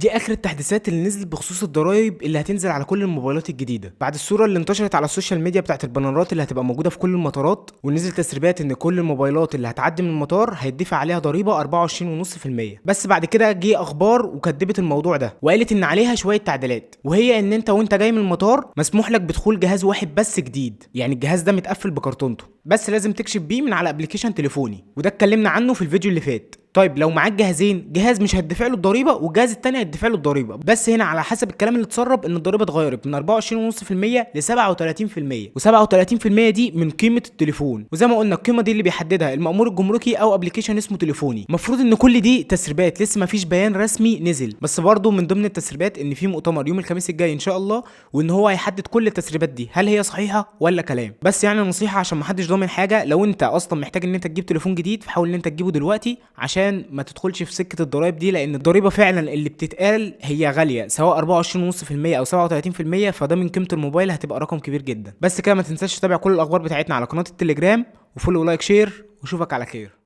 دي اخر التحديثات اللي نزلت بخصوص الضرايب اللي هتنزل على كل الموبايلات الجديده بعد الصوره اللي انتشرت على السوشيال ميديا بتاعت البانرات اللي هتبقى موجوده في كل المطارات، ونزل تسريبات ان كل الموبايلات اللي هتعدي من المطار هيدفع عليها ضريبه 24.5%. بس بعد كده جه اخبار وكدبت الموضوع ده وقالت ان عليها شويه تعديلات، وهي ان انت وانت جاي من المطار مسموح لك بدخول جهاز واحد بس جديد، يعني الجهاز ده متقفل بكرتونته بس لازم تكشف بيه من على ابلكيشن تليفوني، وده اتكلمنا عنه في الفيديو اللي فات. طيب لو معاك جهازين، جهاز مش هتدفع له الضريبه والجهاز التاني هيدفع له الضريبه، بس هنا على حسب الكلام اللي اتسرب ان الضريبه اتغيرت من 24.5% ل 37%، و37% دي من قيمه التليفون، وزي ما قلنا القيمه دي اللي بيحددها المأمور الجمركي او ابلكيشن اسمه تليفوني. المفروض ان كل دي تسريبات، لسه ما فيش بيان رسمي نزل، بس برضه من ضمن التسريبات ان في مؤتمر يوم الخميس الجاي ان شاء الله، وان هو هيحدد كل التسريبات دي هل هي صحيحه ولا كلام. بس يعني نصيحه عشان ما حدش ضامن حاجه، لو انت اصلا محتاج ان انت تجيب تليفون جديد فحاول ان انت تجيبه دلوقتي عشان ما تدخلش في سكه الضرايب دي، لان الضريبه فعلا اللي بتتقال هي غاليه، سواء 24.5% او 37%، فده من قيمه الموبايل هتبقى رقم كبير جدا. بس كده ما تنساش تتابع كل الاخبار بتاعتنا على قناه التليجرام، وفولو ولايك شير، واشوفك على خير.